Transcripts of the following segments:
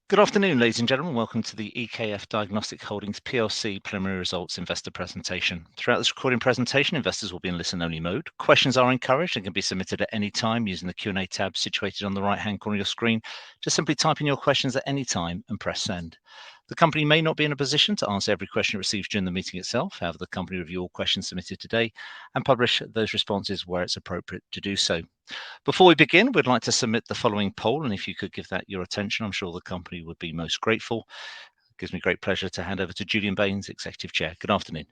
Good afternoon, ladies and gentlemen. Welcome to the EKF Diagnostics Holdings PLC preliminary results investor presentation. Throughout this recording presentation, investors will be in listen-only mode. Questions are encouraged and can be submitted at any time using the Q&A tab situated on the right-hand corner of your screen. Just simply type in your questions at any time and press send. The company may not be in a position to answer every question it receives during the meeting itself. However, the company review all questions submitted today and publish those responses where it's appropriate to do so. Before we begin, we'd like to submit the following poll, and if you could give that your attention, I'm sure the company would be most grateful. It gives me great pleasure to hand over to Julian Baines, Executive Chair. Good afternoon.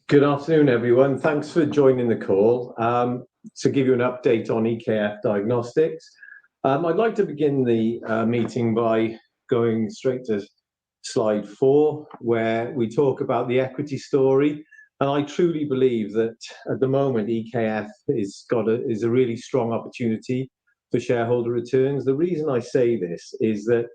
Good afternoon, everyone. Thanks for joining the call. To give you an update on EKF Diagnostics, I'd like to begin the meeting by going straight to slide 4, where we talk about the equity story. And I truly believe that at the moment, EKF is a really strong opportunity for shareholder returns. The reason I say this is that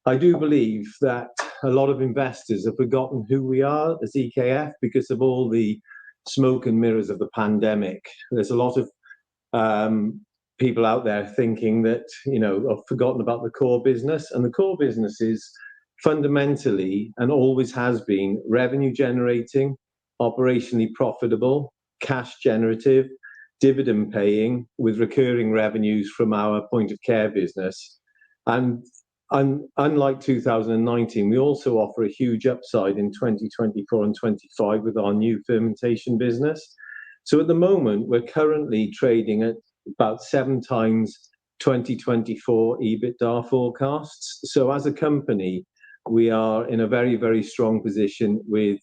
I do believe that a lot of investors have forgotten who we are as EKF because of all the smoke and mirrors of the pandemic. There's a lot of people out there thinking that, have forgotten about the core business. And the core business is fundamentally, and always has been, revenue generating, operationally profitable, cash generative, dividend paying, with recurring revenues from our point of care business. And unlike 2019, we also offer a huge upside in 2024 and 25 with our new fermentation business. So at the moment, we're currently trading at about 7 times 2024 EBITDA forecasts. So as a company, we are in a very, very strong position with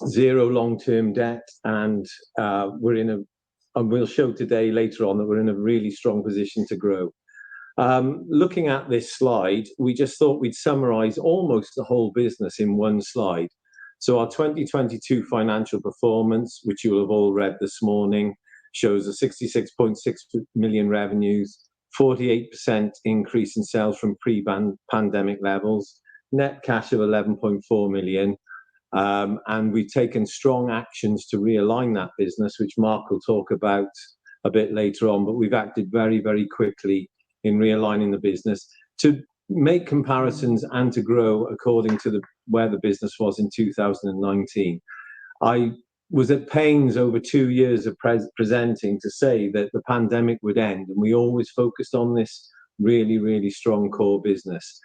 zero long-term debt, and we'll show today later on that we're in a really strong position to grow. Looking at this slide, we just thought we'd summarize almost the whole business in one slide. So our 2022 financial performance, which you will have all read this morning, shows a 66.6 million revenues, 48% increase in sales from pre-pandemic levels, net cash of 11.4 million. And we've taken strong actions to realign that business, which Mark will talk about a bit later on. But we've acted very, very quickly in realigning the business to make comparisons and to grow according to where the business was in 2019. I was at pains over 2 years of presenting to say that the pandemic would end, and we always focused on this really, really strong core business.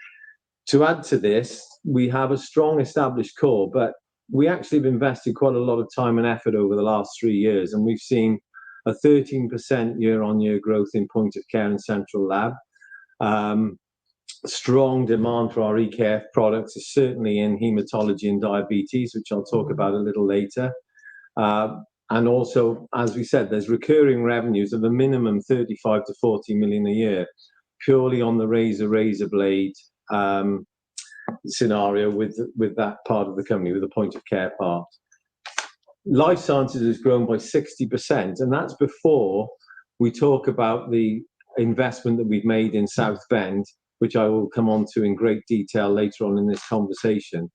To add to this, we have a strong established core, but we actually have invested quite a lot of time and effort over the last 3 years, and we've seen a 13% year-on-year growth in point of care and central lab. Strong demand for our EKF products is certainly in haematology and diabetes, which I'll talk about a little later. And also, as we said, there's recurring revenues of a minimum 35 to 40 million a year, purely on the razor blade scenario with that part of the company, with the point of care part. Life sciences has grown by 60%, and that's before we talk about the investment that we've made in South Bend, which I will come on to in great detail later on in this conversation.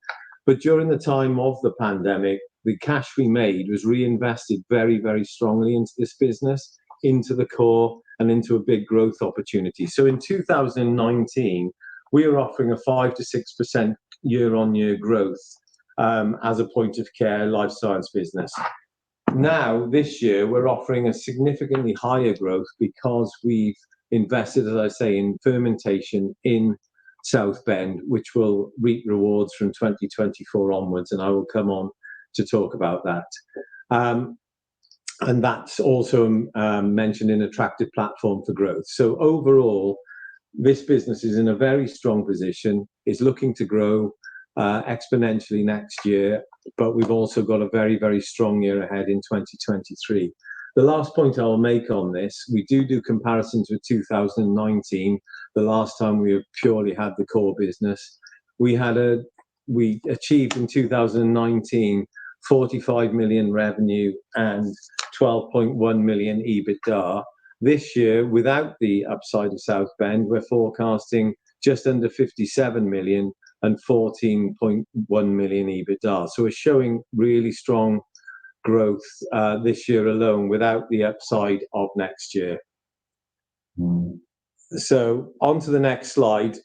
But during the time of the pandemic, the cash we made was reinvested very, very strongly into this business, into the core, and into a big growth opportunity. So in 2019, we were offering a 5 to 6% year-on-year growth as a point of care life science business. Now, this year, we're offering a significantly higher growth because we've invested, as I say, in fermentation in South Bend, which will reap rewards from 2024 onwards, and I will come on to talk about that. And that's also mentioned in attractive platform for growth. So overall, this business is in a very strong position, is looking to grow exponentially next year, but we've also got a very, very strong year ahead in 2023. The last point I'll make on this, we do comparisons with 2019, the last time we purely had the core business. We achieved in 2019 45 million revenue and 12.1 million EBITDA. This year, without the upside of South Bend, we're forecasting just under 57 million and 14.1 million EBITDA. So we're showing really strong growth this year alone without the upside of next year. So on to the next slide.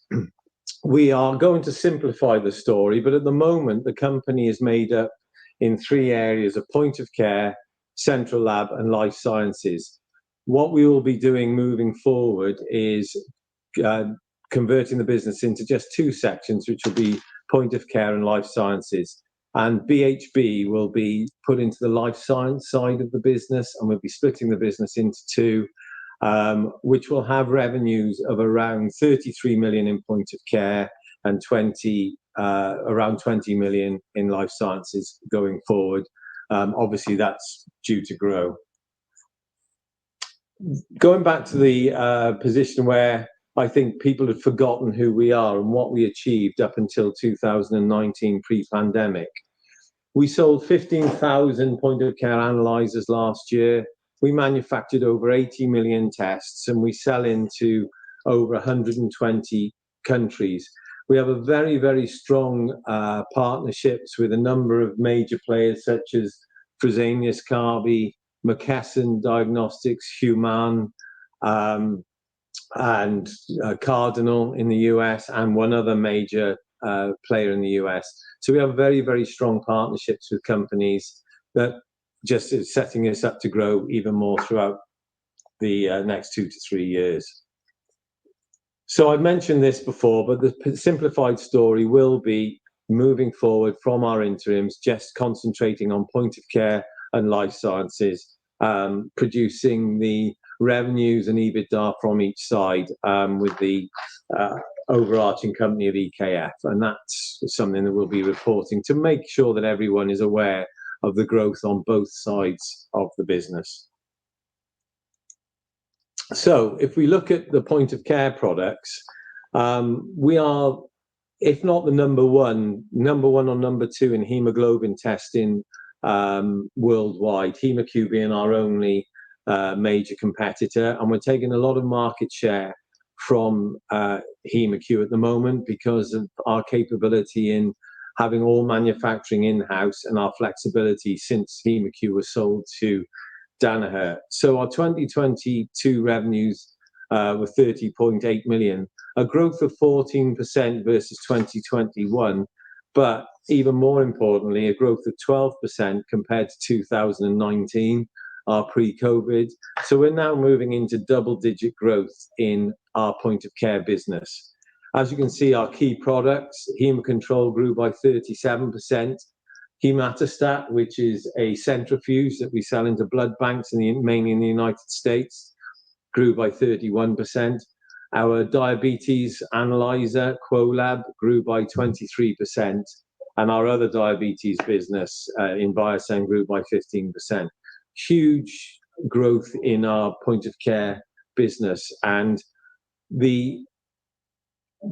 we are going to simplify the story, but at the moment, the company is made up in three areas of point of care, central lab, and life sciences. What we will be doing moving forward is converting the business into just two sections, which will be point of care and life sciences. And BHB will be put into the life science side of the business, and we'll be splitting the business into two, which will have revenues of around 33 million in point of care and around 20 million in life sciences going forward. Obviously, that's due to grow. Going back to the position where I think people had forgotten who we are and what we achieved up until 2019 pre-pandemic. We sold 15,000 point of care analyzers last year. We manufactured over 80 million tests, and we sell into over 120 countries. We have a very, very strong partnerships with a number of major players such as Fresenius Kabi, McKesson Diagnostics, Human, and Cardinal in the US, and one other major player in the US. So we have very, very strong partnerships with companies that just is setting us up to grow even more throughout the next 2 to 3 years. So I've mentioned this before, but the simplified story will be moving forward from our interims, just concentrating on point of care and life sciences, producing the revenues and EBITDA from each side, with the overarching company of EKF. And that's something that we'll be reporting to make sure that everyone is aware of the growth on both sides of the business. So if we look at the point of care products, we are, if not the number one or number two in hemoglobin testing worldwide, HemaQ being our only major competitor, and we're taking a lot of market share from HemaQ at the moment because of our capability in having all manufacturing in-house and our flexibility since HemaQ was sold to Danaher. So our 2022 revenues were 30.8 million, a growth of 14% versus 2021, but even more importantly, a growth of 12% compared to 2019, our pre-COVID. So we're now moving into double-digit growth in our point of care business. As you can see, our key products, HemaControl grew by 37%. Hematostat, which is a centrifuge that we sell into blood banks mainly in the United States, grew by 31%. Our diabetes analyzer, QuoLab, grew by 23%. And our other diabetes business in Biosend grew by 15%. Huge growth in our point of care business. And the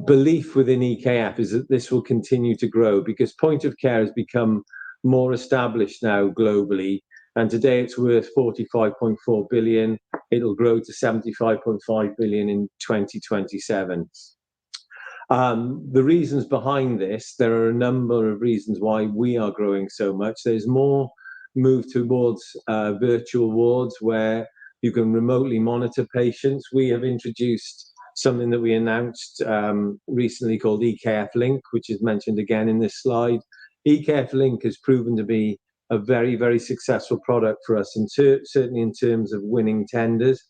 belief within EKF is that this will continue to grow because point of care has become more established now globally, and today it's worth 45.4 billion. It'll grow to 75.5 billion in 2027. The reasons behind this, there are a number of reasons why we are growing so much. There's more move towards virtual wards where you can remotely monitor patients. We have introduced something that we announced recently called EKF Link, which is mentioned again in this slide. EKF Link has proven to be a very, very successful product for us, and certainly in terms of winning tenders.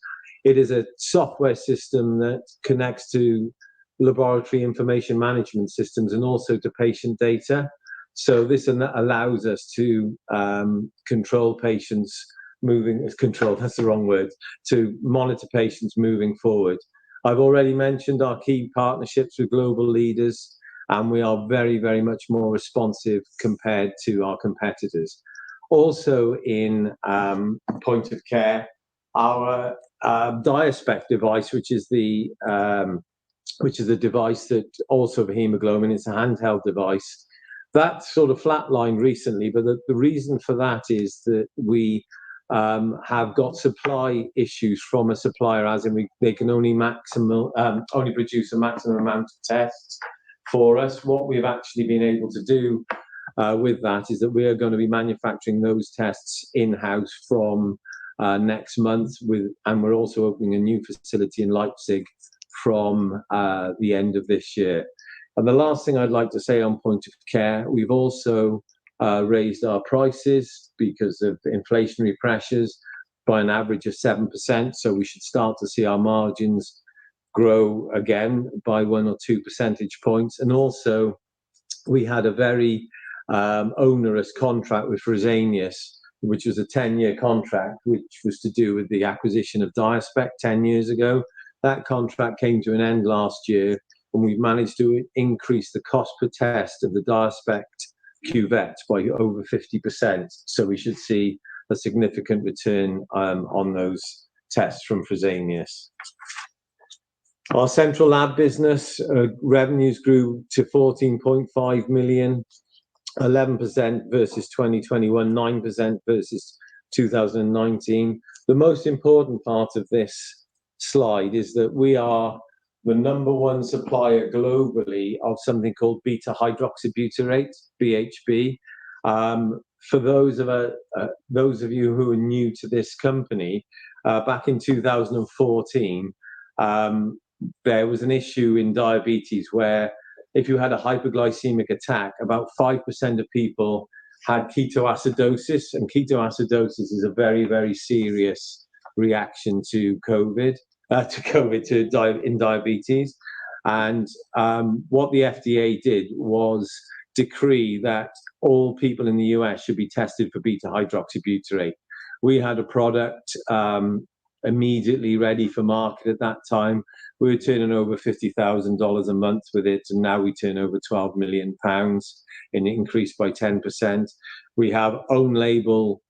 It is a software system that connects to laboratory information management systems and also to patient data. So this allows us to control patients that's the wrong word, to monitor patients moving forward. I've already mentioned our key partnerships with global leaders, and we are very, very much more responsive compared to our competitors. Also in point of care, our DiaSpec device, which is the device that also for hemoglobin, it's a handheld device. That sort of flatlined recently, but the reason for that is that we have got supply issues from a supplier, as in they can only produce a maximum amount of tests for us. What we've actually been able to do with that is that we are going to be manufacturing those tests in-house from next month, and we're also opening a new facility in Leipzig from the end of this year. And the last thing I'd like to say on point of care, we've also raised our prices because of inflationary pressures by an average of 7%. So we should start to see our margins grow again by 1 or 2 percentage points. And also, we had a very onerous contract with Fresenius, which was a 10-year contract, which was to do with the acquisition of Diaspect 10 years ago. That contract came to an end last year, and we've managed to increase the cost per test of the Diaspect cuvette by over 50%. So we should see a significant return on those tests from Fresenius. Our central lab business revenues grew to 14.5 million, 11% versus 2021, 9% versus 2019. The most important part of this slide is that we are the #1 supplier globally of something called beta hydroxybutyrate, BHB. For those of you who are new to this company, back in 2014, there was an issue in diabetes where if you had a hypoglycemic attack, about 5% of people had ketoacidosis, and ketoacidosis is a very, very serious reaction to in diabetes. And what the FDA did was decree that all people in the US should be tested for beta hydroxybutyrate. We had a product immediately ready for market at that time. We were turning over $50,000 a month with it, and now we turn over £12 million, and it increased by 10%. We have own label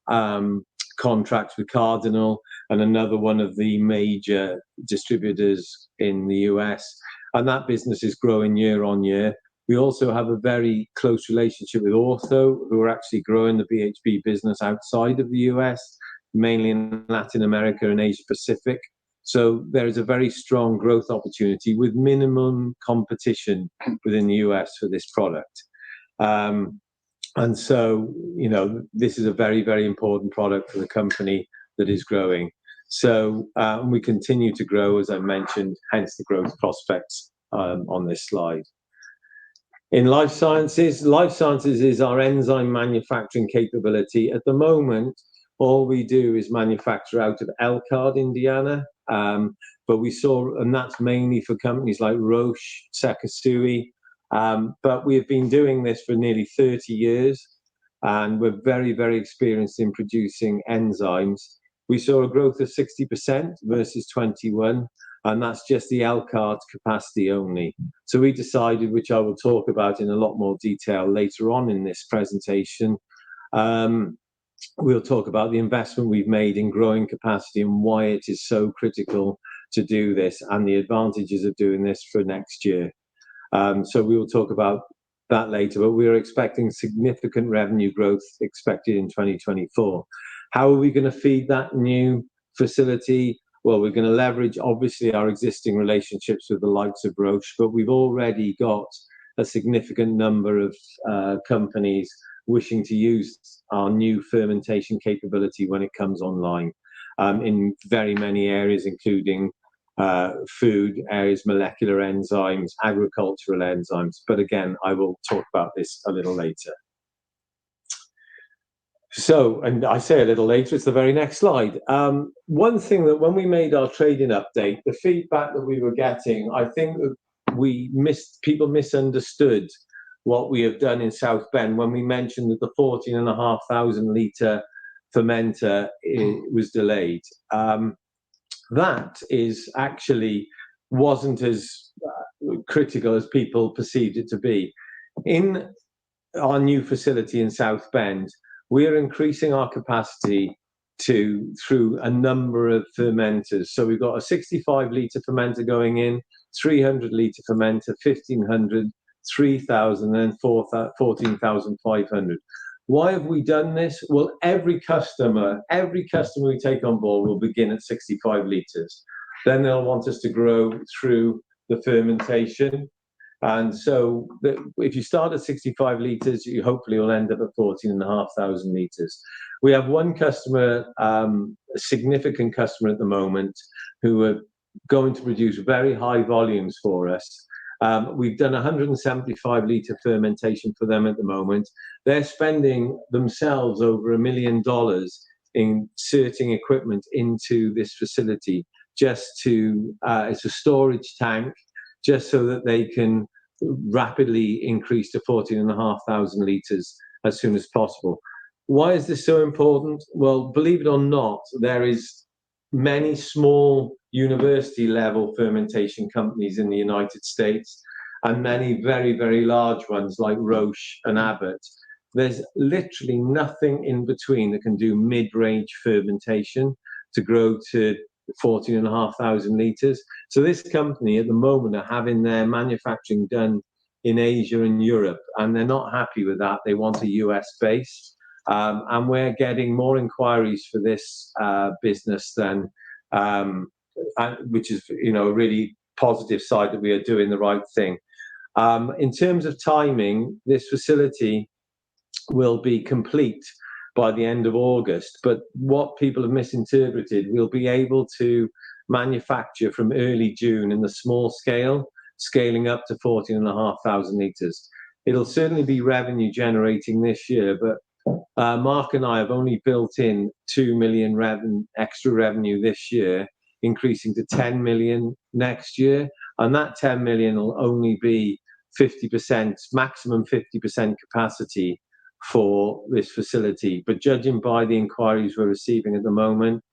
contracts with Cardinal and another one of the major distributors in the US, and that business is growing year on year. We also have a very close relationship with Ortho, who are actually growing the BHB business outside of the US, mainly in Latin America and Asia Pacific. So there is a very strong growth opportunity with minimum competition within the US for this product. And so, you know, this is a very, very important product for the company that is growing. So we continue to grow, as I mentioned, hence the growth prospects on this slide. In life sciences is our enzyme manufacturing capability. At the moment, all we do is manufacture out of Elkhart, Indiana. But we saw, and that's mainly for companies like Roche, Sekisui. But we have been doing this for nearly 30 years, and we're very, very experienced in producing enzymes. We saw a growth of 60% versus 21, and that's just the Elkhart capacity only. So we decided, which I will talk about in a lot more detail later on in this presentation, we'll talk about the investment we've made in growing capacity and why it is so critical to do this and the advantages of doing this for next year. So we will talk about that later, but we're expecting significant revenue growth expected in 2024. How are we going to feed that new facility? Well, we're going to leverage, obviously, our existing relationships with the likes of Roche, but we've already got a significant number of companies wishing to use our new fermentation capability when it comes online in very many areas, including food areas, molecular enzymes, agricultural enzymes. But again, I will talk about this a little later. So, and I say a little later, it's the very next slide. One thing that when we made our trading update, the feedback that we were getting, I think that people misunderstood what we have done in South Bend when we mentioned that the 14,500 litre fermenter was delayed. That is actually wasn't as critical as people perceived it to be. In our new facility in South Bend, we are increasing our capacity through a number of fermenters. So we've got a 65 litre fermenter going in, 300 litre fermenter, 1,500, 3,000, and 14,500. Why have we done this? Well, every customer we take on board will begin at 65 litres. Then they'll want us to grow through the fermentation. And so if you start at 65 litres, you hopefully will end up at 14,500 litres. We have one customer, a significant customer at the moment, who are going to produce very high volumes for us. We've done 175 litre fermentation for them at the moment. They're spending themselves over $1 million inserting equipment into this facility just to, it's a storage tank, just so that they can rapidly increase to 14,500 litres as soon as possible. Why is this so important? Well, believe it or not, there is many small university level fermentation companies in the United States and many very, very large ones like Roche and Abbott. There's literally nothing in between that can do mid-range fermentation to grow to 14,500 litres. So this company at the moment are having their manufacturing done in Asia and Europe, and they're not happy with that. They want a US base. And we're getting more inquiries for this business than, which is, a really positive side that we are doing the right thing. In terms of timing, this facility will be complete by the end of August, but what people have misinterpreted, we'll be able to manufacture from early June in the small scale, scaling up to 14,500 litres. It'll certainly be revenue generating this year, but Mark and I have only built in 2 million extra revenue this year, increasing to 10 million next year. And that 10 million will only be 50%, maximum 50% capacity for this facility. But judging by the inquiries we're receiving at the moment,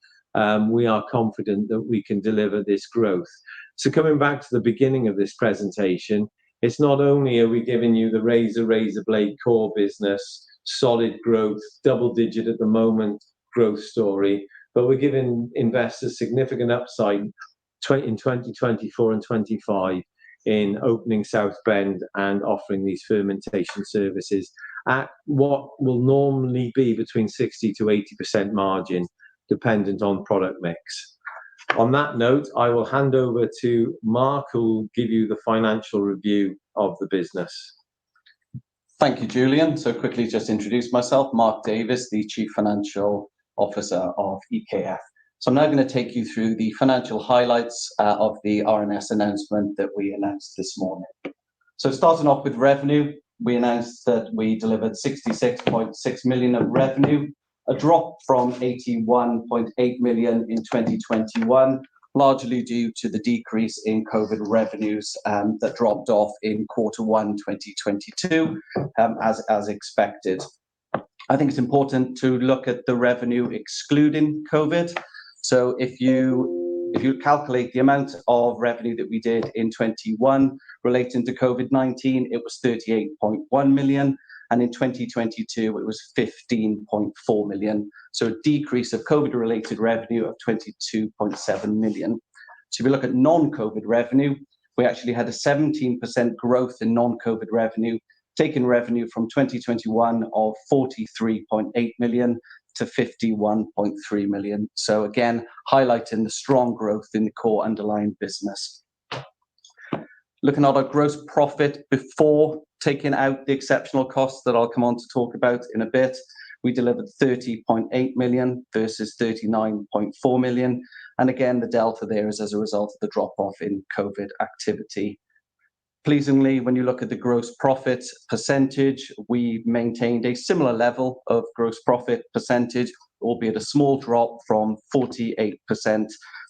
we are confident that we can deliver this growth. So coming back to the beginning of this presentation, it's not only are we giving you the razor blade core business, solid growth, double digit at the moment growth story, but we're giving investors significant upside in 2024 and 25 in opening South Bend and offering these fermentation services at what will normally be between 60 to 80% margin, dependent on product mix. On that note, I will hand over to Mark, who will give you the financial review of the business. Thank you, Julian. So quickly just introduce myself, Mark Davis, the Chief Financial Officer of EKF. So I'm now going to take you through the financial highlights of the RNS announcement that we announced this morning. So starting off with revenue, we announced that we delivered 66.6 million of revenue, a drop from 81.8 million in 2021, largely due to the decrease in COVID revenues that dropped off in Q1 2022, as expected. I think it's important to look at the revenue excluding COVID. So if you calculate the amount of revenue that we did in 21 relating to COVID-19, it was 38.1 million. And in 2022, it was 15.4 million. So a decrease of COVID-related revenue of 22.7 million. So if we look at non-COVID revenue, we actually had a 17% growth in non-COVID revenue, taking revenue from 2021 of 43.8 million to 51.3 million. So again, highlighting the strong growth in the core underlying business. Looking at our gross profit before taking out the exceptional costs that I'll come on to talk about in a bit, we delivered 30.8 million versus 39.4 million. And again, the delta there is as a result of the drop-off in COVID activity. Pleasingly, when you look at the gross profit percentage, we maintained a similar level of gross profit percentage, albeit a small drop from 48%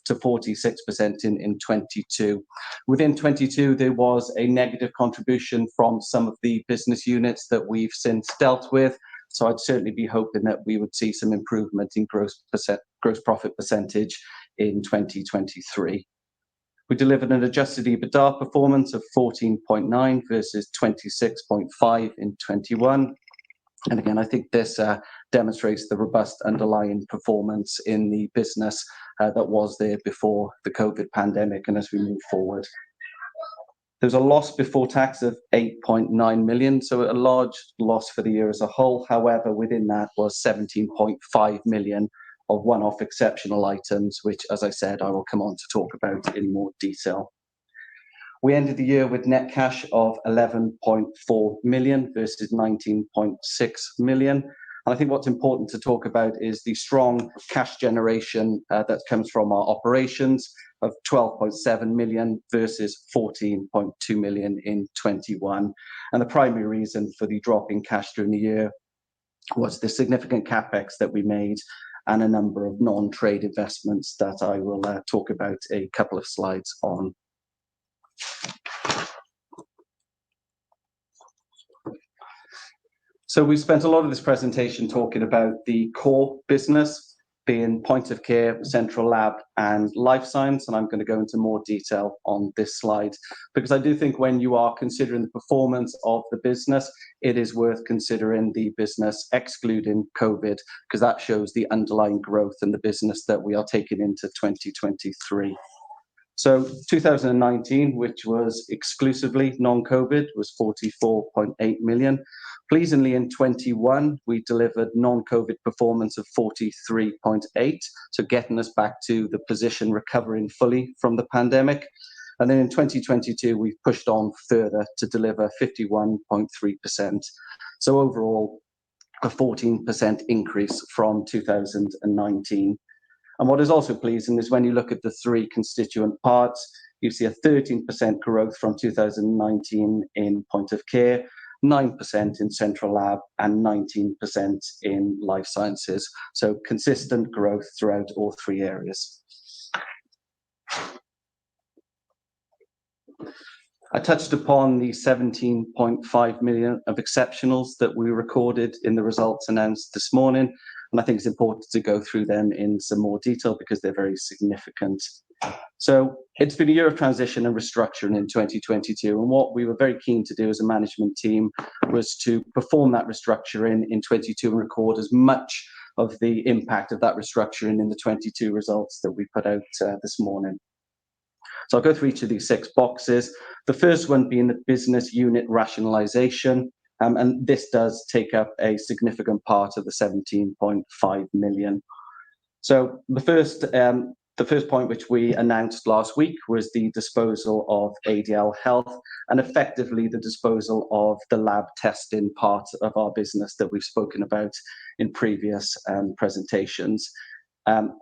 to 46% in 22. Within 22, there was a negative contribution from some of the business units that we've since dealt with. So I'd certainly be hoping that we would see some improvement in gross profit percentage in 2023. We delivered an adjusted EBITDA performance of 14.9 versus 26.5 in 21. And again, I think this demonstrates the robust underlying performance in the business that was there before the COVID pandemic and as we move forward. There's a loss before tax of 8.9 million, so a large loss for the year as a whole. However, within that was 17.5 million of one-off exceptional items, which, as I said, I will come on to talk about in more detail. We ended the year with net cash of 11.4 million versus 19.6 million. And I think what's important to talk about is the strong cash generation that comes from our operations of 12.7 million versus 14.2 million in 21. And the primary reason for the drop in cash during the year was the significant capex that we made and a number of non-trade investments that I will talk about a couple of slides on. So we spent a lot of this presentation talking about the core business being point of care, central lab and life science, and I'm going to go into more detail on this slide because I do think when you are considering the performance of the business, it is worth considering the business excluding COVID because that shows the underlying growth in the business that we are taking into 2023. So 2019, which was exclusively non-COVID, was 44.8 million. Pleasingly, in 21, we delivered non-COVID performance of 43.8, so getting us back to the position recovering fully from the pandemic. And then in 2022, we've pushed on further to deliver 51.3%. So overall, a 14% increase from 2019. And what is also pleasing is when you look at the three constituent parts, you see a 13% growth from 2019 in point of care, 9% in central lab, and 19% in life sciences. So consistent growth throughout all three areas. I touched upon the 17.5 million of exceptionals that we recorded in the results announced this morning. And I think it's important to go through them in some more detail because they're very significant. So it's been a year of transition and restructuring in 2022. And what we were very keen to do as a management team was to perform that restructuring in 22 and record as much of the impact of that restructuring in the 22 results that we put out this morning. So I'll go through each of these 6 boxes. The first one being the business unit rationalization. And this does take up a significant part of the 17.5 million. So the first point which we announced last week was the disposal of ADL Health and effectively the disposal of the lab testing part of our business that we've spoken about in previous presentations.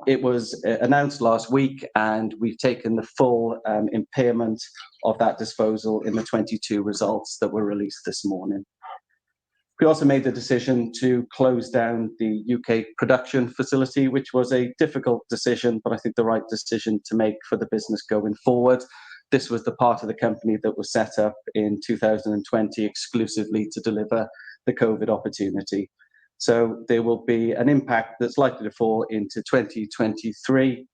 It was announced last week and we've taken the full impairment of that disposal in the 22 results that were released this morning. We also made the decision to close down the UK production facility, which was a difficult decision, but I think the right decision to make for the business going forward. This was the part of the company that was set up in 2020 exclusively to deliver the COVID opportunity. So there will be an impact that's likely to fall into 2023,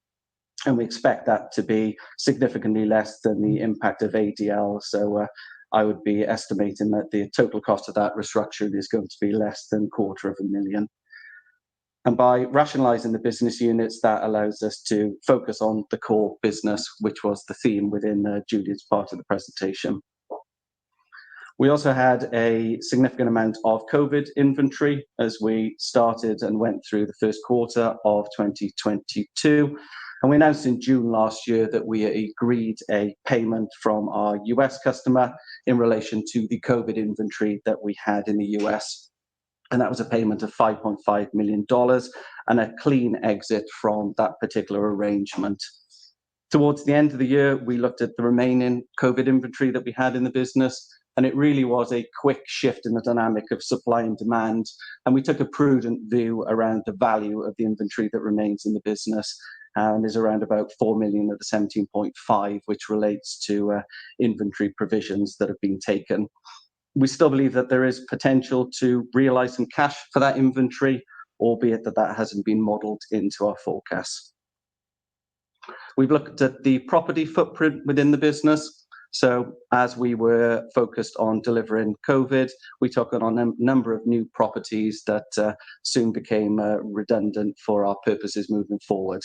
and we expect that to be significantly less than the impact of ADL. So I would be estimating that the total cost of that restructuring is going to be less than $250,000. And by rationalizing the business units, that allows us to focus on the core business, which was the theme within Julian's part of the presentation. We also had a significant amount of COVID inventory as we started and went through the first quarter of 2022. And we announced in June last year that we agreed a payment from our US customer in relation to the COVID inventory that we had in the US. And that was a payment of $5.5 million and a clean exit from that particular arrangement. Towards the end of the year, we looked at the remaining COVID inventory that we had in the business, and it really was a quick shift in the dynamic of supply and demand. And we took a prudent view around the value of the inventory that remains in the business. And there's around about 4 million of the 17.5, which relates to inventory provisions that have been taken. We still believe that there is potential to realize some cash for that inventory, albeit that that hasn't been modeled into our forecasts. We've looked at the property footprint within the business. So as we were focused on delivering COVID, we took on a number of new properties that soon became redundant for our purposes moving forward.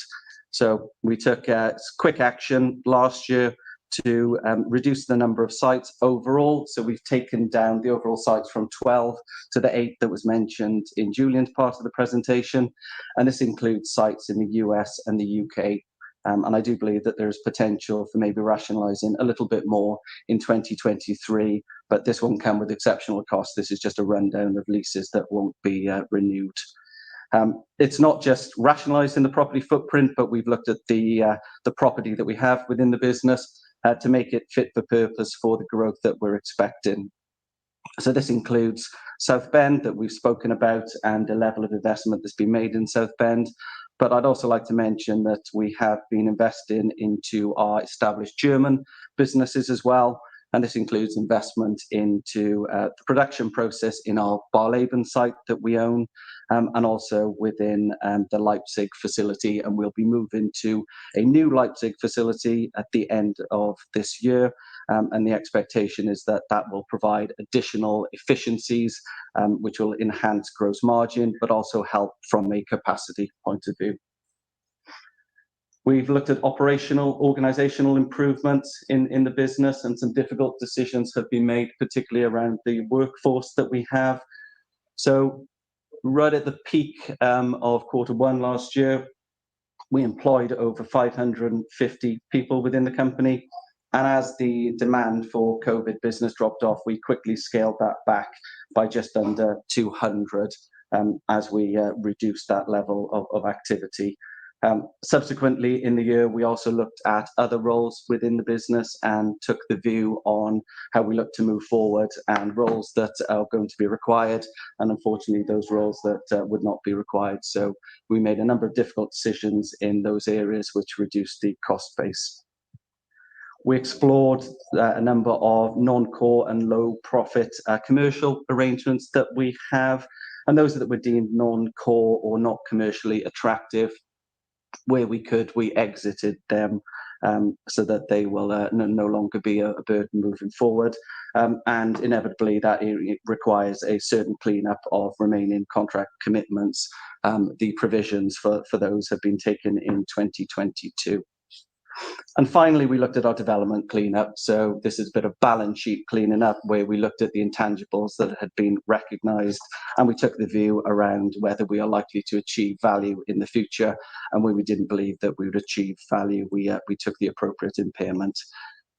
So we took quick action last year to reduce the number of sites overall. So we've taken down the overall sites from 12 to the 8 that was mentioned in Julian's part of the presentation. And this includes sites in the US and the UK. And I do believe that there's potential for maybe rationalising a little bit more in 2023, but this won't come with exceptional costs. This is just a rundown of leases that won't be renewed. It's not just rationalising the property footprint, but we've looked at the property that we have within the business to make it fit for purpose for the growth that we're expecting. So this includes South Bend that we've spoken about and the level of investment that's been made in South Bend. But I'd also like to mention that we have been investing into our established German businesses as well. And this includes investment into the production process in our Barleben site that we own, and also within the Leipzig facility. And we'll be moving to a new Leipzig facility at the end of this year. And the expectation is that that will provide additional efficiencies, which will enhance gross margin, but also help from a capacity point of view. We've looked at organizational improvements in the business, and some difficult decisions have been made, particularly around the workforce that we have. So right at the peak of Q1 last year, we employed over 550 people within the company. And as the demand for COVID business dropped off, we quickly scaled that back by just under 200 as we reduced that level of activity. Subsequently in the year, we also looked at other roles within the business and took the view on how we look to move forward and roles that are going to be required, and unfortunately those roles that would not be required. So we made a number of difficult decisions in those areas which reduced the cost base. We explored a number of non-core and low profit commercial arrangements that we have, and those that were deemed non-core or not commercially attractive. Where we could, we exited them so that they will no longer be a burden moving forward. And inevitably, that requires a certain cleanup of remaining contract commitments. The provisions for those have been taken in 2022. And finally, we looked at our development cleanup. So this is a bit of balance sheet cleaning up, where we looked at the intangibles that had been recognised, and we took the view around whether we are likely to achieve value in the future. And when we didn't believe that we would achieve value, we took the appropriate impairment.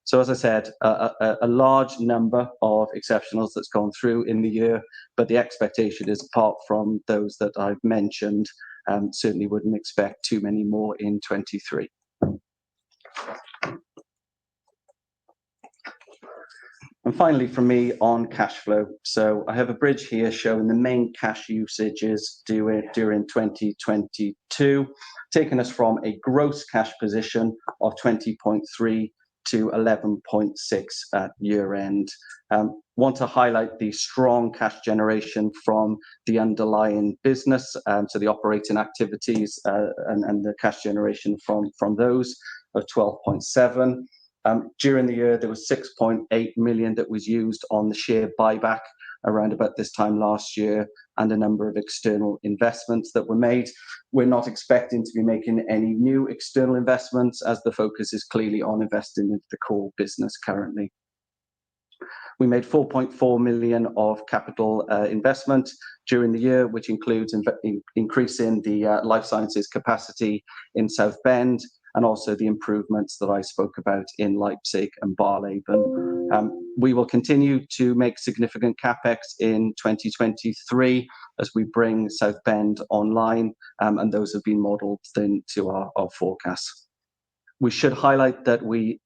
So as I said, a large number of exceptionals that's gone through in the year, but the expectation is, apart from those that I've mentioned, certainly wouldn't expect too many more in 23. And finally, from me on cash flow. So I have a bridge here showing the main cash usages during 2022, taking us from a gross cash position of 20.3 to 11.6 at year end. Want to highlight the strong cash generation from the underlying business, so the operating activities and the cash generation from those of 12.7. During the year, there was 6.8 million that was used on the share buyback around about this time last year, and a number of external investments that were made. We're not expecting to be making any new external investments, as the focus is clearly on investing into the core business currently. We made 4.4 million of capital investment during the year, which includes increasing the life sciences capacity in South Bend, and also the improvements that I spoke about in Leipzig and Barleben. We will continue to make significant capex in 2023 as we bring South Bend online, and those have been modelled into our forecasts. We should highlight that we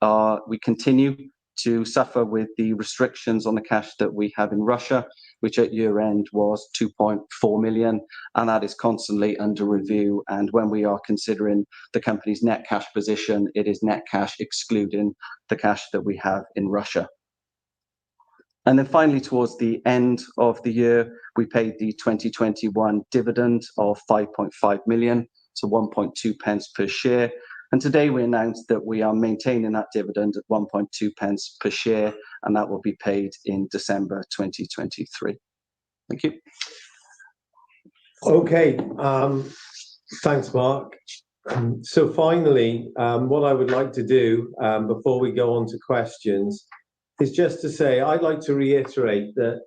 continue to suffer with the restrictions on the cash that we have in Russia, which at year end was 2.4 million, and that is constantly under review. And when we are considering the company's net cash position, it is net cash excluding the cash that we have in Russia. And then finally, towards the end of the year, we paid the 2021 dividend of 5.5 million, so 1.2 pence per share. And today we announced that we are maintaining that dividend at 1.2 pence per share, and that will be paid in December 2023. Thank you. Okay, thanks, Mark. So finally, what I would like to do before we go on to questions is just to say, I'd like to reiterate that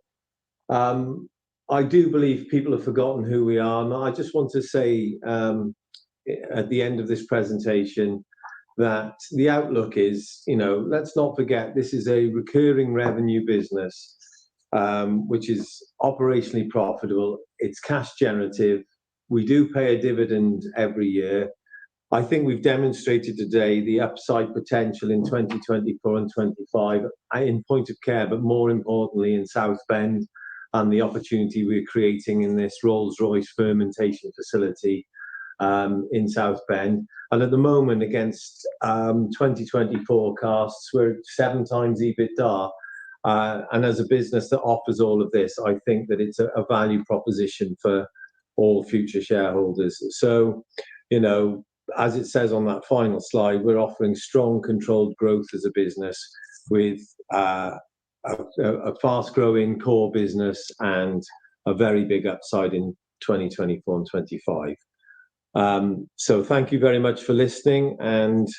I do believe people have forgotten who we are. And I just want to say at the end of this presentation that the outlook is, let's not forget, this is a recurring revenue business, which is operationally profitable. It's cash generative. We do pay a dividend every year. I think we've demonstrated today the upside potential in 2024 and 25 in point of care, but more importantly in South Bend, and the opportunity we're creating in this Rolls-Royce fermentation facility in South Bend. And at the moment, against 2020 forecasts, we're at 7 times EBITDA. And as a business that offers all of this, I think that it's a value proposition for all future shareholders. So, as it says on that final slide, we're offering strong controlled growth as a business with a fast-growing core business and a very big upside in 2024 and 25. So thank you very much for listening, and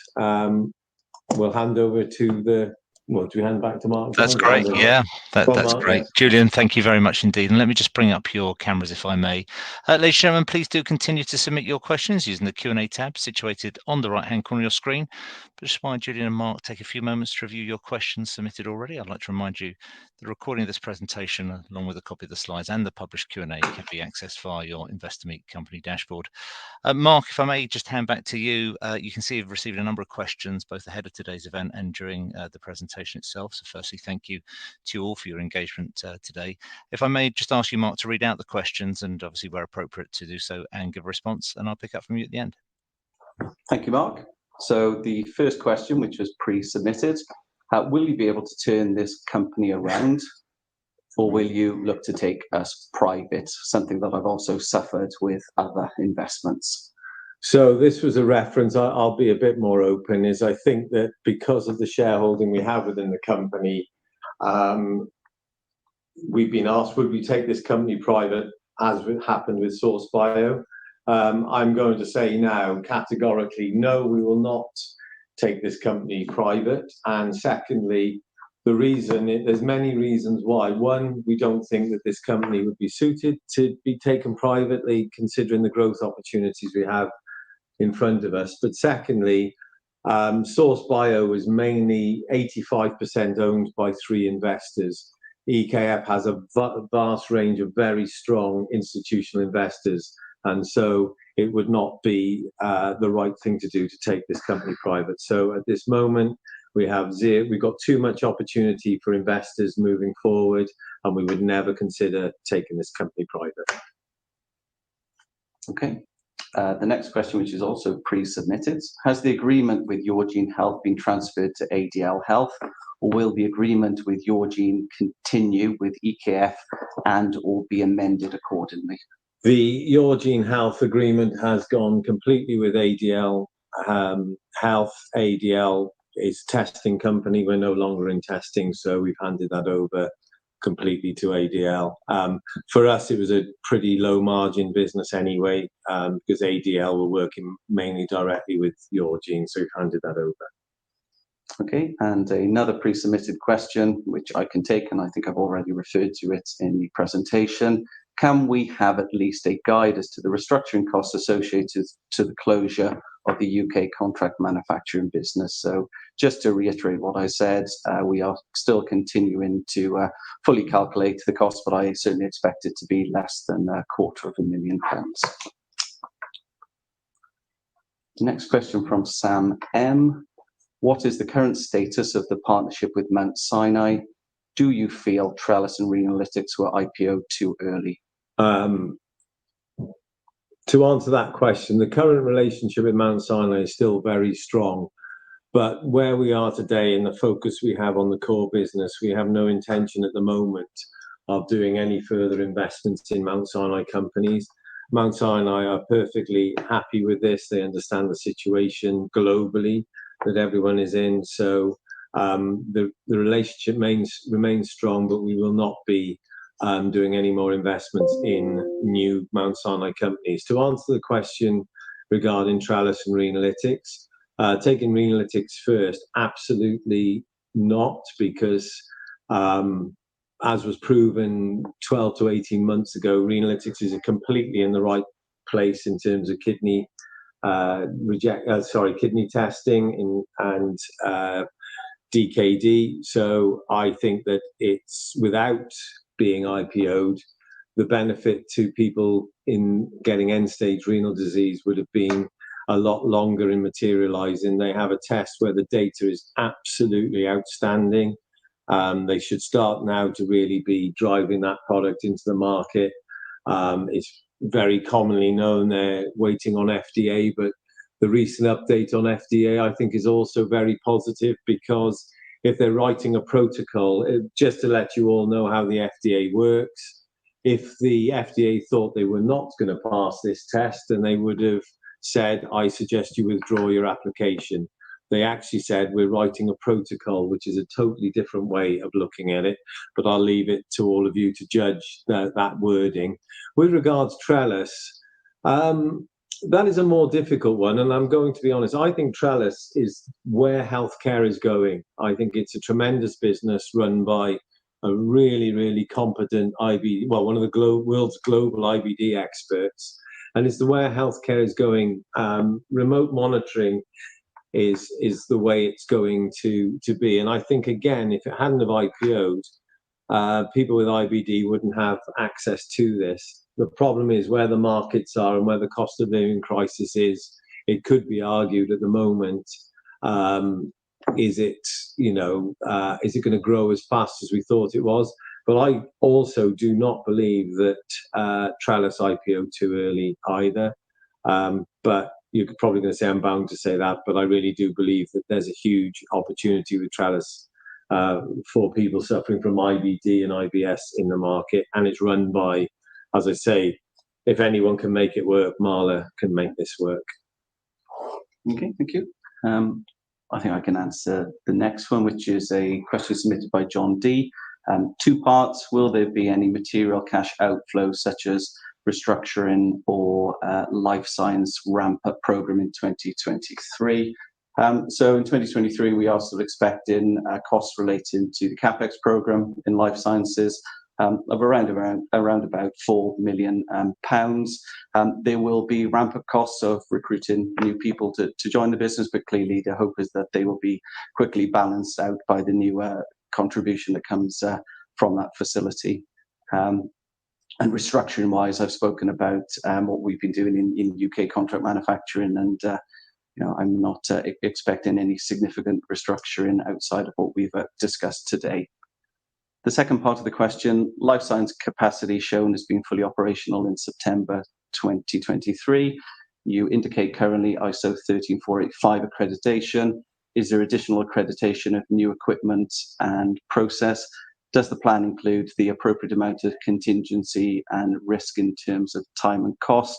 we'll hand over to do we hand back to Mark? That's great. Yeah, that's Mark, great. yes. Julian, thank you very much indeed. And let me just bring up your cameras if I may. Ladies and gentlemen, please do continue to submit your questions using the Q&A tab situated on the right-hand corner of your screen. But just while Julian and Mark take a few moments to review your questions submitted already, I'd like to remind you the recording of this presentation, along with a copy of the slides and the published Q&A, can be accessed via your Investor Meet company dashboard. Mark, if I may just hand back to you, you can see you've received a number of questions both ahead of today's event and during the presentation itself. So firstly, thank you to you all for your engagement today. If I may just ask you, Mark, to read out the questions and obviously where appropriate to do so and give a response, and I'll pick up from you at the end. Thank you, Mark. So the first question, which was pre-submitted, will you be able to turn this company around, or will you look to take us private? Something that I've also suffered with other investments. So this was a reference, I'll be a bit more open, is I think that because of the shareholding we have within the company, we've been asked, would we take this company private, as happened with Source Bio? I'm going to say now, categorically, no, we will not take this company private. And secondly, there's many reasons why. One, we don't think that this company would be suited to be taken privately, considering the growth opportunities we have in front of us. But secondly, Source Bio is mainly 85% owned by 3 investors. EKF has a vast range of very strong institutional investors, and so it would not be the right thing to do to take this company private. So at this moment, we've got too much opportunity for investors moving forward, and we would never consider taking this company private. Okay. The next question, which is also pre-submitted, has the agreement with Yourgene Health been transferred to ADL Health, or will the agreement with Yourgene continue with EKF and or be amended accordingly? The Yourgene Health agreement has gone completely with ADL Health. ADL is a testing company. We're no longer in testing, so we've handed that over completely to ADL. For us, it was a pretty low margin business anyway, because ADL were working mainly directly with Yourgene, so we've handed that over. Okay, and another pre-submitted question, which I can take, and I think I've already referred to it in the presentation. Can we have at least a guide as to the restructuring costs associated to the closure of the UK contract manufacturing business? So just to reiterate what I said, we are still continuing to fully calculate the cost, but I certainly expect it to be less than £250,000. Next question from Sam M. What is the current status of the partnership with Mount Sinai? Do you feel Trellis and Renalytix were IPO'd too early? To answer that question, the current relationship with Mount Sinai is still very strong, but where we are today and the focus we have on the core business, we have no intention at the moment of doing any further investments in Mount Sinai companies. Mount Sinai are perfectly happy with this. They understand the situation globally that everyone is in. So the relationship remains strong, but we will not be doing any more investments in new Mount Sinai companies. To answer the question regarding Trellis and Renalytix, taking Renalytix first, absolutely not, because as was proven 12 to 18 months ago, Renalytix is completely in the right place in terms of kidney kidney testing and DKD. So I think that it's, without being IPO'd, the benefit to people in getting end-stage renal disease would have been a lot longer in materializing. They have a test where the data is absolutely outstanding. They should start now to really be driving that product into the market. It's very commonly known they're waiting on FDA, but the recent update on FDA, I think, is also very positive, because if they're writing a protocol, just to let you all know how the FDA works, if the FDA thought they were not going to pass this test, then they would have said, I suggest you withdraw your application. They actually said, we're writing a protocol, which is a totally different way of looking at it, but I'll leave it to all of you to judge that wording. With regards to Trellis, that is a more difficult one, and I'm going to be honest. I think Trellis is where healthcare is going. I think it's a tremendous business run by a really, really competent one of the world's global IBD experts, and it's the where healthcare is going. Remote monitoring is the way it's going to be, and I think, again, if it hadn't have IPO'd, people with IBD wouldn't have access to this. The problem is where the markets are and where the cost of living crisis is. It could be argued at the moment, is it going to grow as fast as we thought it was? But I also do not believe that Trellis IPO too early either. But you're probably going to say I'm bound to say that, but I really do believe that there's a huge opportunity with Trellis for people suffering from IBD and IBS in the market, and it's run by, as I say, if anyone can make it work, Marla can make this work. Okay, thank you. I think I can answer the next one, which is a question submitted by John D. 2 parts. Will there be any material cash outflow, such as restructuring or life science ramp-up program in 2023? So in 2023, we are still expecting costs relating to the CapEx program in life sciences of around about £4 million. There will be ramp-up costs of recruiting new people to join the business, but clearly the hope is that they will be quickly balanced out by the new contribution that comes from that facility. And restructuring-wise, I've spoken about what we've been doing in UK contract manufacturing, and I'm not expecting any significant restructuring outside of what we've discussed today. The second part of the question, life science capacity shown as being fully operational in September 2023. You indicate currently ISO 13485 accreditation. Is there additional accreditation of new equipment and process? Does the plan include the appropriate amount of contingency and risk in terms of time and cost?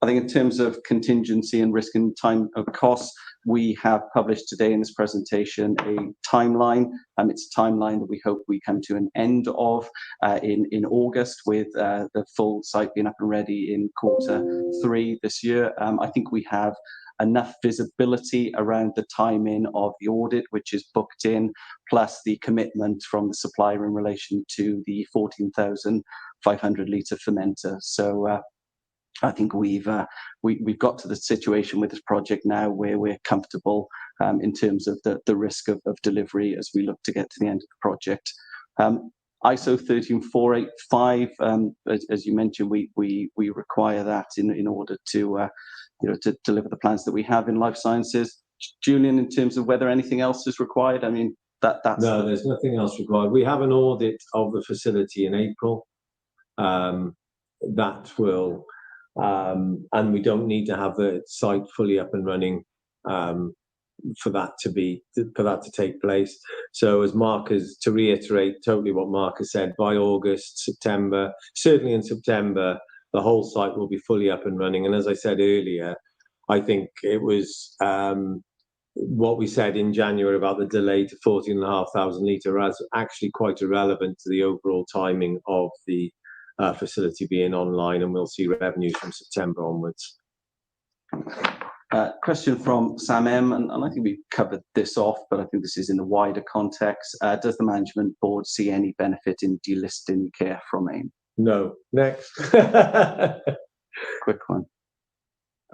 I think in terms of contingency and risk and time of cost, we have published today in this presentation a timeline. It's a timeline that we hope we come to an end of in August, with the full site being up and ready in Q3 this year. I think we have enough visibility around the timing of the audit, which is booked in, plus the commitment from the supplier in relation to the 14,500 litre fermenter. So I think we've got to the situation with this project now where we're comfortable in terms of the risk of delivery as we look to get to the end of the project. ISO 13485, as you mentioned, we require that in order to deliver the plans that we have in life sciences. Julian, in terms of whether anything else is required, I mean, that's... No, there's nothing else required. We have an audit of the facility in April. That will... and we don't need to have the site fully up and running for that to take place. So as Mark has, to reiterate totally what Mark has said, by August, September, certainly in September, the whole site will be fully up and running. And as I said earlier, I think it was what we said in January about the delay to 14,500 litre as actually quite irrelevant to the overall timing of the facility being online, and we'll see revenues from September onwards. Question from Sam M, and I think we've covered this off, but I think this is in the wider context. Does the management board see any benefit in delisting EKF from AIM? No. Next. Quick one.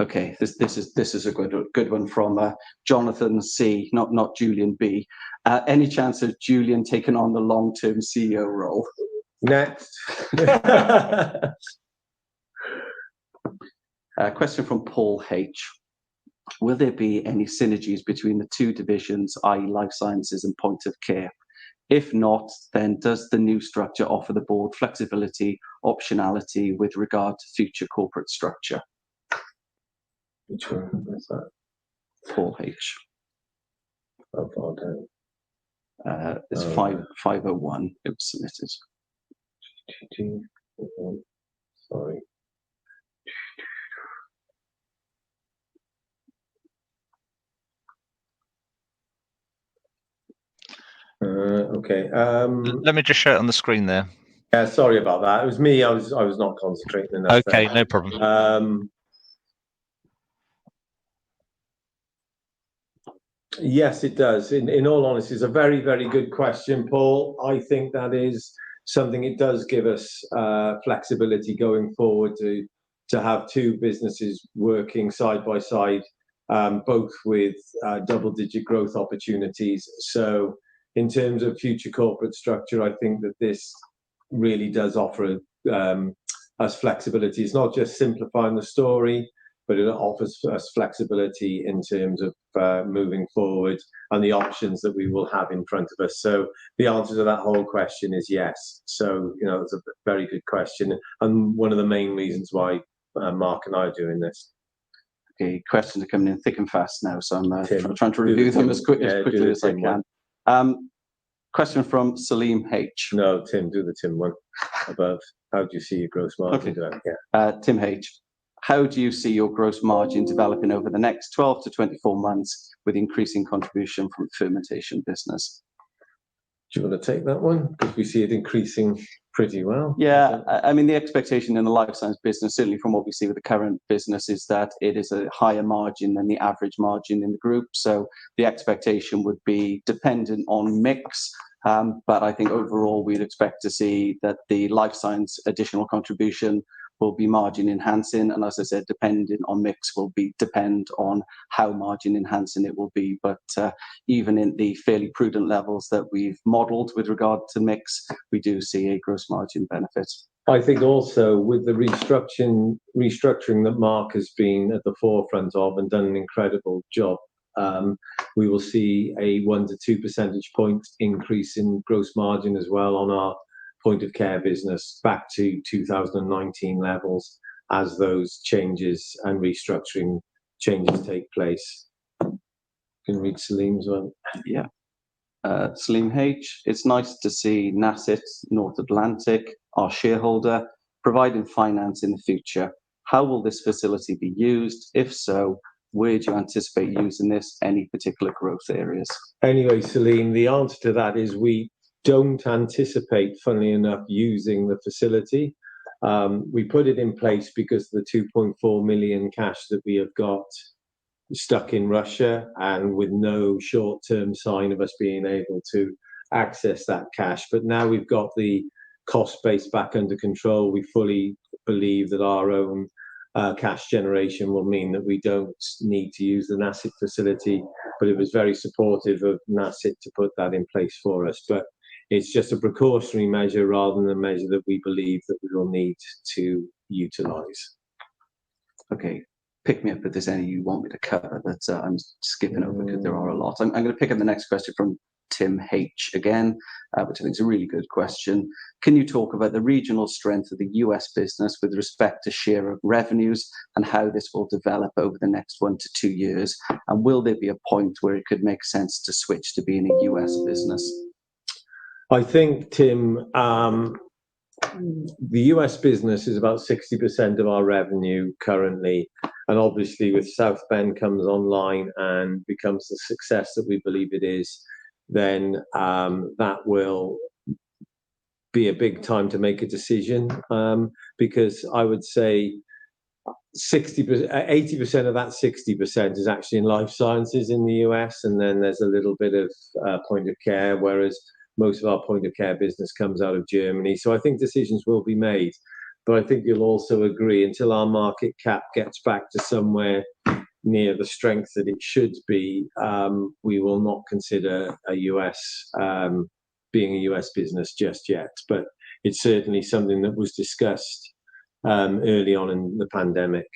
Okay, this is a good one from Jonathan C, not Julian B. Any chance of Julian taking on the long-term CEO role? Next. Question from Paul H. Will there be any synergies between the two divisions, i.e. life sciences and point of care? If not, then does the new structure offer the board flexibility, optionality with regard to future corporate structure? Which one was that? Paul H. How far down? It's 501. It was submitted. Sorry. Okay. Let me just show it on the screen there. Yeah, sorry about that. It was me. I was not concentrating enough. Okay, there. no problem. Yes, it does. In all honesty, it's a very, very good question, Paul. I think that is something. It does give us flexibility going forward to have two businesses working side by side, both with double-digit growth opportunities. So, in terms of future corporate structure, I think that this really does offer us flexibility. It's not just simplifying the story, but it offers us flexibility in terms of moving forward and the options that we will have in front of us. So the answer to that whole question is yes. So, it's a very good question, and one of the main reasons why Mark and I are doing this. Okay, questions are coming in thick and fast now, so I'm trying to review them as quickly as I can. Question from Salim H. No, Tim, do the Tim one above. How do you see your gross margin? Okay. Yeah. Tim H. How do you see your gross margin developing over the next 12 to 24 months with increasing contribution from fermentation business? Do you want to take that one? Because we see it increasing pretty well. Yeah, I mean, the expectation in the life science business, certainly from what we see with the current business, is that it is a higher margin than the average margin in the group. So the expectation would be dependent on mix. But I think overall, we'd expect to see that the life science additional contribution will be margin enhancing, and as I said, depending on mix will depend on how margin enhancing it will be. But even in the fairly prudent levels that we've modelled with regard to mix, we do see a gross margin benefit. I think also with the restructuring that Mark has been at the forefront of and done an incredible job, we will see a 1 to 2 percentage point increase in gross margin as well on our point of care business back to 2019 levels as those changes and restructuring changes take place. You can read Salim's one. Yeah. Salim H. It's nice to see Nasset North Atlantic, our shareholder, providing finance in the future. How will this facility be used? If so, where do you anticipate using this? Any particular growth areas? Anyway, Salim, the answer to that is we don't anticipate, funnily enough, using the facility. We put it in place because the 2.4 million cash that we have got stuck in Russia, and with no short-term sign of us being able to access that cash. But now we've got the cost base back under control. We fully believe that our own cash generation will mean that we don't need to use the Nasset facility, but it was very supportive of Nasset to put that in place for us. But it's just a precautionary measure rather than a measure that we believe that we will need to utilise. Okay, pick me up if there's any you want me to cover that I'm skipping over because there are a lot. I'm going to pick up the next question from Tim H. again, which I think is a really good question. Can you talk about the regional strength of the US business with respect to share of revenues and how this will develop over the next 1 to 2 years? And will there be a point where it could make sense to switch to being a US business? I think, Tim, the US business is about 60% of our revenue currently. And obviously, with South Bend comes online and becomes the success that we believe it is, then that will be a big time to make a decision, because I would say 80% of that 60% is actually in life sciences in the US, and then there's a little bit of point of care, whereas most of our point of care business comes out of Germany. So I think decisions will be made. But I think you'll also agree, until our market cap gets back to somewhere near the strength that it should be, we will not consider a being a US business just yet. But it's certainly something that was discussed early on in the pandemic.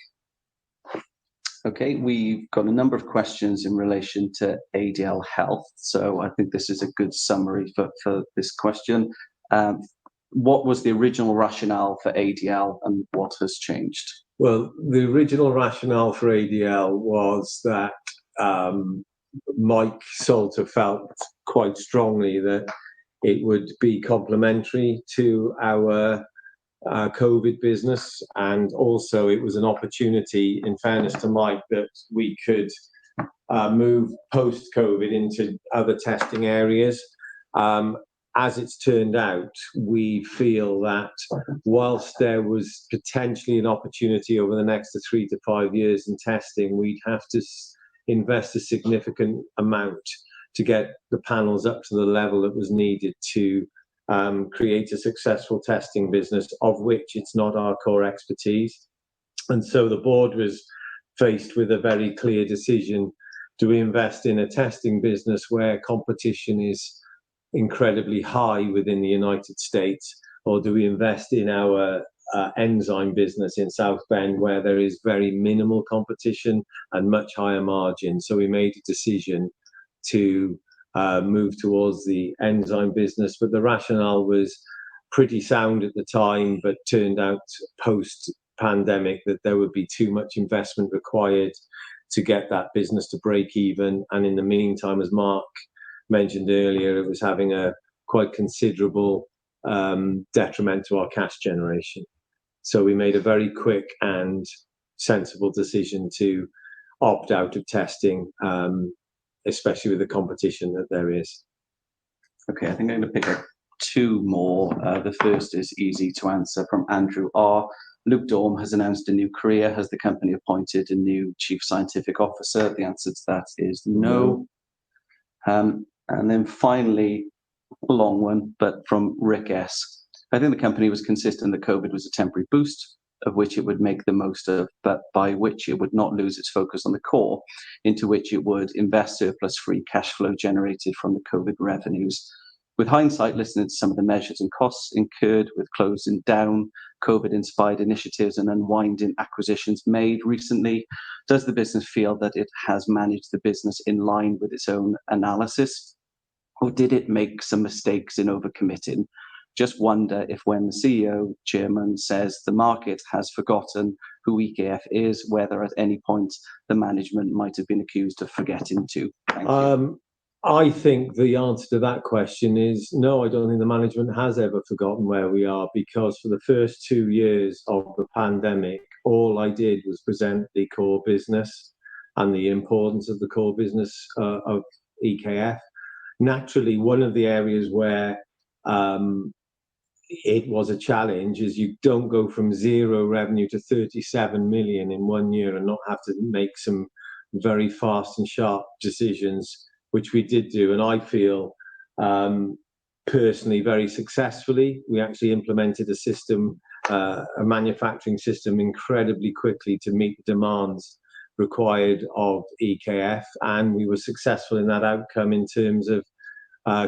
Okay, we've got a number of questions in relation to ADL Health, so I think this is a good summary for this question. What was the original rationale for ADL and what has changed? Well, the original rationale for ADL was that Mike Salter felt quite strongly that it would be complementary to our COVID business, and also it was an opportunity, in fairness to Mike, that we could move post-COVID into other testing areas. As it's turned out, we feel that whilst there was potentially an opportunity over the next 3 to 5 years in testing, we'd have to invest a significant amount to get the panels up to the level that was needed to create a successful testing business, of which it's not our core expertise. And so the board was faced with a very clear decision: do we invest in a testing business where competition is incredibly high within the United States, or do we invest in our enzyme business in South Bend, where there is very minimal competition and much higher margin? So we made a decision to move towards the enzyme business, but the rationale was pretty sound at the time, but turned out post-pandemic that there would be too much investment required to get that business to break even. And in the meantime, as Mark mentioned earlier, it was having a quite considerable detriment to our cash generation. So we made a very quick and sensible decision to opt out of testing, especially with the competition that there is. Okay, I think I'm going to pick up two more. The first is easy to answer, from Andrew R. Luke Dorm has announced a new career. Has the company appointed a new chief scientific officer? The answer to that is no. And then finally, a long one, but from Rick S. I think the company was consistent that COVID was a temporary boost, of which it would make the most of, but by which it would not lose its focus on the core, into which it would invest surplus free cash flow generated from the COVID revenues. With hindsight, listening to some of the measures and costs incurred with closing down COVID-inspired initiatives and unwinding acquisitions made recently, does the business feel that it has managed the business in line with its own analysis? Or did it make some mistakes in overcommitting? Just wonder if when the CEO, chairman, says the market has forgotten who EKF is, whether at any point the management might have been accused of forgetting to. Thank you. I think the answer to that question is no, I don't think the management has ever forgotten where we are, because for the first 2 years of the pandemic, all I did was present the core business and the importance of the core business of EKF. Naturally, one of the areas where it was a challenge is you don't go from 0 revenue to 37 million in 1 year and not have to make some very fast and sharp decisions, which we did do. And I feel personally very successfully. We actually implemented a system, a manufacturing system, incredibly quickly to meet the demands required of EKF, and we were successful in that outcome in terms of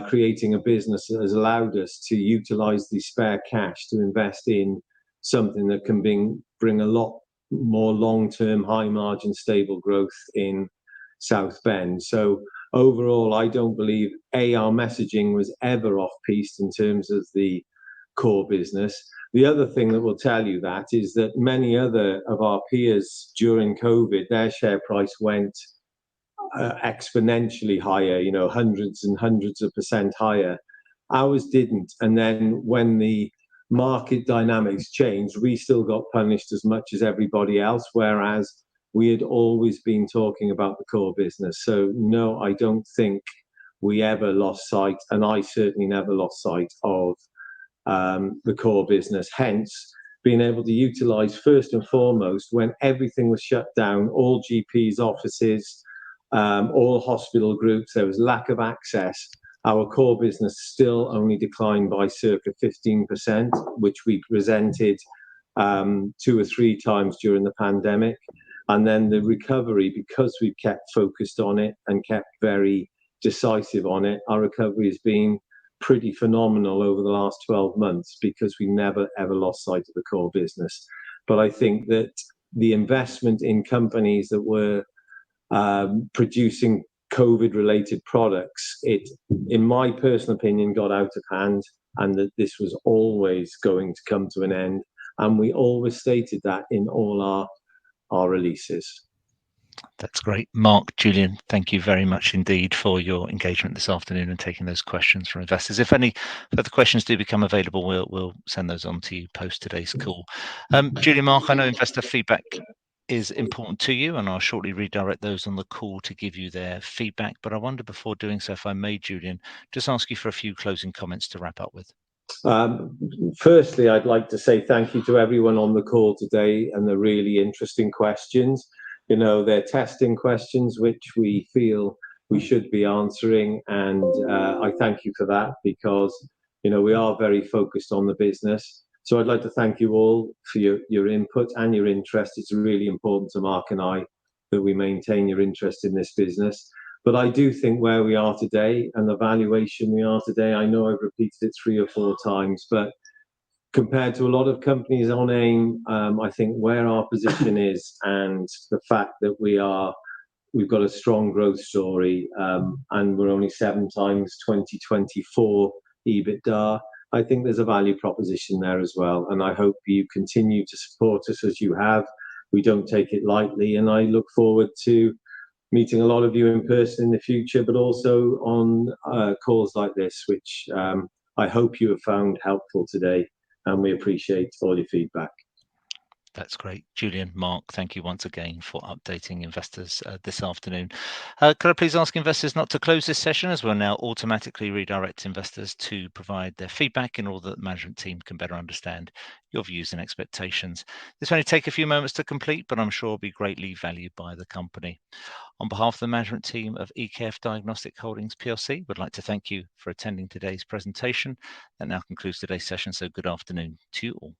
creating a business that has allowed us to utilize the spare cash to invest in something that can bring a lot more long-term, high-margin, stable growth in South Bend. So overall, I don't believe our messaging was ever off-piste in terms of the core business. The other thing that will tell you that is that many other of our peers during COVID, their share price went exponentially higher, hundreds and hundreds of percent higher. Ours didn't. And then when the market dynamics changed, we still got punished as much as everybody else, whereas we had always been talking about the core business. So no, I don't think we ever lost sight, and I certainly never lost sight of the core business. Hence, being able to utilize first and foremost, when everything was shut down, all GPs' offices, all hospital groups, there was lack of access. Our core business still only declined by circa 15%, which we presented 2 or 3 times during the pandemic. And then the recovery, because we've kept focused on it and kept very decisive on it, our recovery has been pretty phenomenal over the last 12 months because we never, ever lost sight of the core business. But I think that the investment in companies that were producing COVID-related products, it, in my personal opinion, got out of hand, and that this was always going to come to an end. And we always stated that in all our releases. That's great. Mark, Julian, thank you very much indeed for your engagement this afternoon and taking those questions from investors. If any further questions do become available, we'll send those on to you post today's call. Julian, Mark, I know investor feedback is important to you, and I'll shortly redirect those on the call to give you their feedback. But I wonder, before doing so, if I may, Julian, just ask you for a few closing comments to wrap up with. Firstly, I'd like to say thank you to everyone on the call today and the really interesting questions. You know, they're testing questions which we feel we should be answering, and I thank you for that, because, you know, we are very focused on the business. So I'd like to thank you all for your input and your interest. It's really important to Mark and I that we maintain your interest in this business. But I do think where we are today and the valuation we are today, I know I've repeated it 3 or 4 times, but compared to a lot of companies on AIM, I think where our position is and the fact that we've got a strong growth story, and we're only 7 times 2024 EBITDA, I think there's a value proposition there as well. And I hope you continue to support us as you have. We don't take it lightly, and I look forward to meeting a lot of you in person in the future, but also on calls like this, which I hope you have found helpful today. And we appreciate all your feedback. That's great. Julian, Mark, thank you once again for updating investors this afternoon. Could I please ask investors not to close this session, as we'll now automatically redirect investors to provide their feedback in order that the management team can better understand your views and expectations. This will only take a few moments to complete, but I'm sure will be greatly valued by the company. On behalf of the management team of EKF Diagnostic Holdings PLC, we'd like to thank you for attending today's presentation. That now concludes today's session, so good afternoon to you all.